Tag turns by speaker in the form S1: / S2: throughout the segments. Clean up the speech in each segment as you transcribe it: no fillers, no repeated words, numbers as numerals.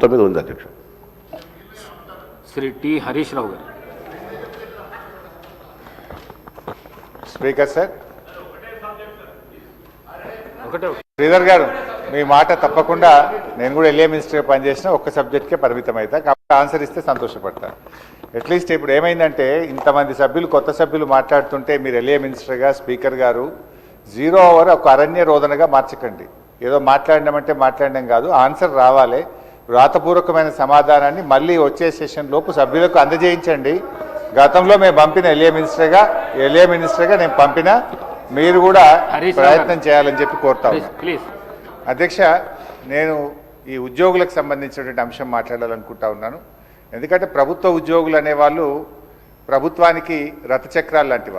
S1: మొత్తం మీద ఉంది అధ్యక్ష.
S2: శ్రీ టి హరీష్ రావు గారు.
S3: స్పీకర్ సార్,
S2: ఒకటే
S3: శ్రీధర్ గారు, మీ మాట తప్పకుండా నేను కూడా ఎల్ఏ మినిస్టర్గా పనిచేసిన ఒక్క సబ్జెక్ట్కే పరిమితం అవుతా, కాబట్టి ఆన్సర్ ఇస్తే సంతోషపడతాను. అట్లీస్ట్ ఇప్పుడు ఏమైందంటే ఇంతమంది సభ్యులు కొత్త సభ్యులు మాట్లాడుతుంటే మీరు ఎల్ఏ మినిస్టర్గా స్పీకర్ గారు 0 ఓవర్ ఒక అరణ్య రోదనగా మార్చకండి. ఏదో మాట్లాడినామంటే మాట్లాడడం కాదు, ఆన్సర్ రావాలి. వ్రాతపూర్వకమైన సమాధానాన్ని మళ్ళీ వచ్చే సెషన్ లోపు సభ్యులకు అందజేయించండి. గతంలో మేము పంపిన ఎల్ఏ మినిస్టర్గా నేను పంపిన, మీరు కూడా ప్రయత్నం చేయాలని చెప్పి కోరుతా ఉన్నాను. అధ్యక్ష, నేను ఈ ఉద్యోగులకు సంబంధించినటువంటి అంశం మాట్లాడాలనుకుంటా ఉన్నాను. ఎందుకంటే ప్రభుత్వ ఉద్యోగులు అనేవాళ్ళు ప్రభుత్వానికి రథచక్రాలు లాంటి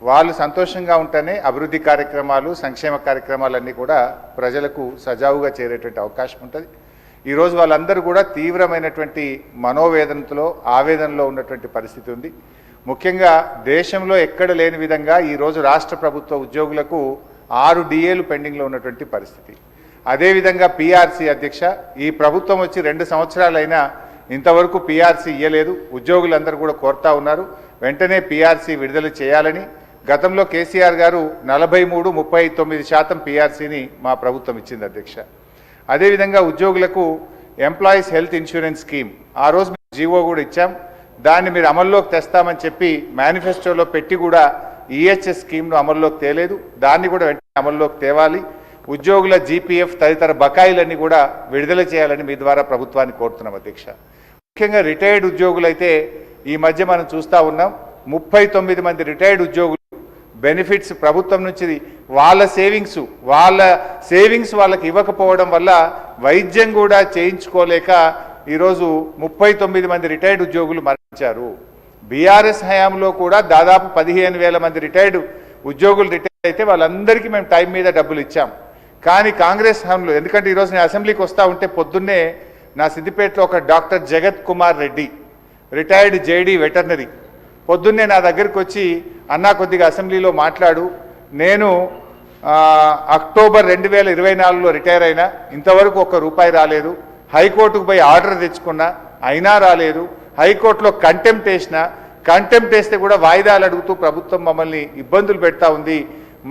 S3: వాళ్ళు సంతోషంగా ఉంటేనే అభివృద్ధి కార్యక్రమాలు, సంక్షేమ కార్యక్రమాలన్నీ కూడా ప్రజలకు సజావుగా చేరేటువంటి అవకాశం ఉంటుంది. ఈరోజు వాళ్ళందరూ కూడా తీవ్రమైనటువంటి మనోవేదనతో, ఆవేదనలో ఉన్నటువంటి పరిస్థితి ఉంది. ముఖ్యంగా దేశంలో ఎక్కడ లేని విధంగా ఈరోజు రాష్ట్ర ప్రభుత్వ ఉద్యోగులకు 6 డిఏలు పెండింగ్లో ఉన్నటువంటి పరిస్థితి. అదేవిధంగా పిఆర్సీ అధ్యక్ష, ఈ ప్రభుత్వం వచ్చి 2 సంవత్సరాలైనా ఇంతవరకు పిఆర్సీ ఇవ్వలేదు. ఉద్యోగులందరూ కూడా కోరుతా ఉన్నారు వెంటనే పిఆర్సీ విడుదల చేయాలని. గతంలో కేసీఆర్ గారు 43-39% పిఆర్సీని మా ప్రభుత్వం ఇచ్చింది అధ్యక్ష. అదేవిధంగా ఉద్యోగులకు ఎంప్లాయీస్ హెల్త్ ఇన్సూరెన్స్ స్కీమ్ ఆ రోజు జీవో కూడా ఇచ్చాం. దాన్ని మీరు అమల్లోకి తెస్తామని చెప్పి మేనిఫెస్టోలో పెట్టి కూడా ఈహెచ్ఎస్ స్కీమ్ను అమల్లోకి తేలేదు. దాన్ని కూడా వెంటనే అమల్లోకి తేవాలి. ఉద్యోగుల జీపీఎఫ్ తదితర బకాయిలన్నీ కూడా విడుదల చేయాలని మీ ద్వారా ప్రభుత్వాన్ని కోరుతున్నాం అధ్యక్ష. ముఖ్యంగా రిటైర్డ్ ఉద్యోగులైతే ఈ మధ్య మనం చూస్తూ ఉన్నాం, 39 మంది రిటైర్డ్ ఉద్యోగులు బెనిఫిట్స్ ప్రభుత్వం నుంచి వాళ్ళ సేవింగ్స్ వాళ్ళకి ఇవ్వకపోవడం వల్ల వైద్యం కూడా చేయించుకోలేక ఈరోజు 39 మంది రిటైర్డ్ ఉద్యోగులు మరణించారు. బీఆర్ఎస్ హయాంలో కూడా దాదాపు 15,000 మంది రిటైర్డ్ ఉద్యోగులు రిటైర్ అయితే వాళ్ళందరికీ మేము టైం మీద డబ్బులు ఇచ్చాం. కానీ కాంగ్రెస్ హయాంలో, ఎందుకంటే ఈరోజు నేను అసెంబ్లీకి వస్తూ ఉంటే పొద్దున్నే నా సిద్దిపేటలో ఒక డాక్టర్ జగత్ Kumar Reddy, retired JD veterinary, పొద్దున్నే నా దగ్గరికి వచ్చి అన్నా కొద్దిగా అసెంబ్లీలో మాట్లాడు, నేను అక్టోబర్ 2024లో రిటైర్ అయినా, ఇంతవరకు ₹1 రాలేదు. హైకోర్టుకు పోయి ఆర్డర్ తెచ్చుకున్నా అయినా రాలేదు. హైకోర్టులో కంటెంప్ట్ వేస్తే కూడా వాయిదాలు అడుగుతూ ప్రభుత్వం మమ్మల్ని ఇబ్బందులు పెడతా ఉంది.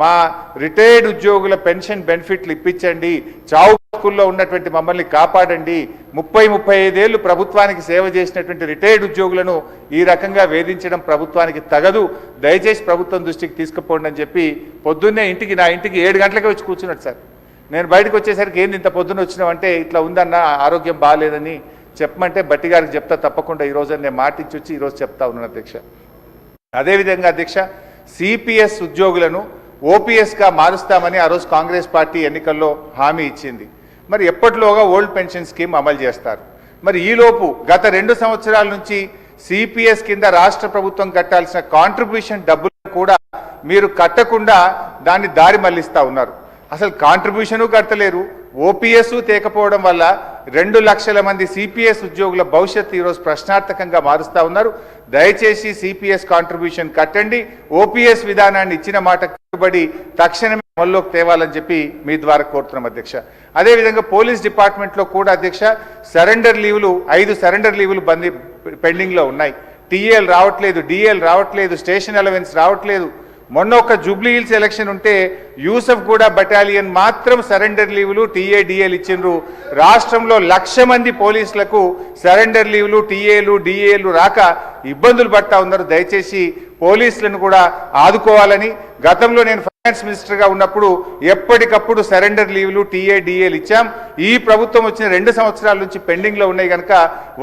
S3: మా రిటైర్డ్ ఉద్యోగుల పెన్షన్ బెనిఫిట్లు ఇప్పించండి, చావు స్కూల్లో ఉన్నటువంటి మమ్మల్ని కాపాడండి. 30-35 ఏళ్ళు ప్రభుత్వానికి సేవ చేసినటువంటి రిటైర్డ్ ఉద్యోగులను ఈ రకంగా వేధించడం ప్రభుత్వానికి తగదు, దయచేసి ప్రభుత్వం దృష్టికి తీసుకుపోండి అని చెప్పి పొద్దున్నే నా ఇంటికి 7 గంటలకే వచ్చి కూర్చున్నాడు సార్. నేను బయటకు వచ్చేసరికి ఏంది ఇంత పొద్దున్న వచ్చినావంటే, ఇట్లా ఉందన్న ఆరోగ్యం బాగాలేదని చెప్పమంటే బట్టి గారికి చెప్తా తప్పకుండా ఈరోజు నేను మాటించి వచ్చి ఈరోజు చెప్తా ఉన్నాను అధ్యక్ష. అదేవిధంగా అధ్యక్ష, సిపిఎస్ ఉద్యోగులను ఓపీఎస్గా మారుస్తామని ఆ రోజు కాంగ్రెస్ పార్టీ ఎన్నికల్లో హామీ ఇచ్చింది. మరి ఎప్పటిలోగా ఓల్డ్ పెన్షన్ స్కీమ్ అమలు చేస్తారు? మరి ఈలోపు గత 2 సంవత్సరాల నుంచి సిపిఎస్ కింద రాష్ట్ర ప్రభుత్వం కట్టాల్సిన కాంట్రిబ్యూషన్ డబ్బులు కూడా మీరు కట్టకుండా దాన్ని దారి మళ్లిస్తూ ఉన్నారు. అసలు కాంట్రిబ్యూషను కట్టలేరు, ఓపీఎస్ తేకపోవడం వల్ల 2 లక్షల మంది సిపిఎస్ ఉద్యోగుల భవిష్యత్తు ఈరోజు ప్రశ్నార్థకంగా మారుస్తూ ఉన్నారు. దయచేసి సిపిఎస్ కాంట్రిబ్యూషన్ కట్టండి, ఓపీఎస్ విధానాన్ని ఇచ్చిన మాట కట్టుబడి తక్షణమే అమల్లోకి తేవాలని చెప్పి మీ ద్వారా కోరుతున్నాం అధ్యక్ష. అదేవిధంగా పోలీస్ డిపార్ట్మెంట్లో కూడా అధ్యక్ష, సరెండర్ లీవులు 5 సరెండర్ లీవులు పెండింగ్లో ఉన్నాయి. టీఏలు రావట్లేదు, డిఏలు రావట్లేదు, స్టేషన్ అలవెన్స్ రావట్లేదు. మొన్న ఒక జూబ్లీ హిల్స్ ఎలక్షన్ ఉంటే యూసఫ్ గూడ బటాలియన్ మాత్రం సరెండర్ లీవులు, టీఏ డిఏలు ఇచ్చిండ్రు. రాష్ట్రంలో 1,00,000 మంది పోలీసులకు సరెండర్ లీవులు, టీఏలు డిఏలు రాక ఇబ్బందులు పడతా ఉన్నారు. దయచేసి పోలీసులను కూడా ఆదుకోవాలని, గతంలో నేను ఫైనాన్స్ మినిస్టర్గా ఉన్నప్పుడు ఎప్పటికప్పుడు సరెండర్ లీవులు, టీఏ డిఏలు ఇచ్చాం. ఈ ప్రభుత్వం వచ్చిన 2 సంవత్సరాల నుంచి పెండింగ్లో ఉన్నాయి కనుక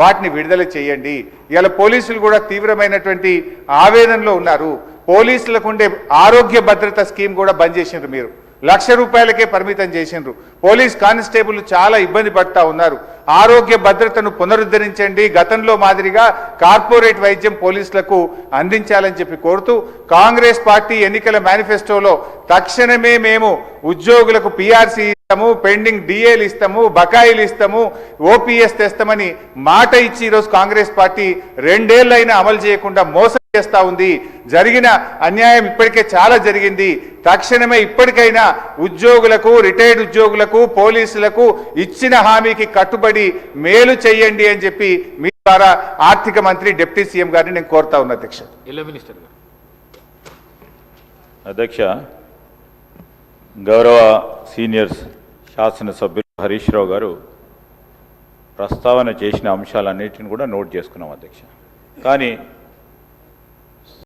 S3: వాటిని విడుదల చేయండి. ఇవాళ పోలీసులు కూడా తీవ్రమైనటువంటి ఆవేదనలో ఉన్నారు. పోలీసులకు ఉండే ఆరోగ్య భద్రత స్కీమ్ కూడా బంద్ చేసిండ్రు. మీరు ₹1,00,000కే పరిమితం చేసిండ్రు. పోలీస్ కానిస్టేబుల్ చాలా ఇబ్బంది పడతా ఉన్నారు. ఆరోగ్య భద్రతను పునరుద్ధరించండి, గతంలో మాదిరిగా కార్పొరేట్ వైద్యం పోలీసులకు అందించాలని చెప్పి కోరుతూ, కాంగ్రెస్ పార్టీ ఎన్నికల మేనిఫెస్టోలో తక్షణమే మేము ఉద్యోగులకు పిఆర్సీ ఇస్తాము, పెండింగ్ డిఏలు ఇస్తాము, బకాయిలు ఇస్తాము, ఓపీఎస్ తెస్తామని మాట ఇచ్చి ఈరోజు కాంగ్రెస్ పార్టీ 2 ఏళ్లైనా అమలు చేయకుండా మోసం చేస్తా ఉంది. జరిగిన అన్యాయం ఇప్పటికే చాలా జరిగింది. తక్షణమే ఇప్పటికైనా ఉద్యోగులకు, రిటైర్డ్ ఉద్యోగులకు, పోలీసులకు ఇచ్చిన హామీకి కట్టుబడి మేలు చేయండి అని చెప్పి మీ ద్వారా ఆర్థిక మంత్రి డిప్యూటీ సీఎం గారిని నేను కోరుతా ఉన్నా అధ్యక్ష.
S2: ఎల్లో మినిస్టర్ గారు.
S1: అధ్యక్ష, గౌరవ సీనియర్స్ శాసనసభ్యులు హరీష్ రావు గారు ప్రస్తావన చేసిన అంశాలన్నిటిని కూడా నోట్ చేసుకున్నాం అధ్యక్ష. కానీ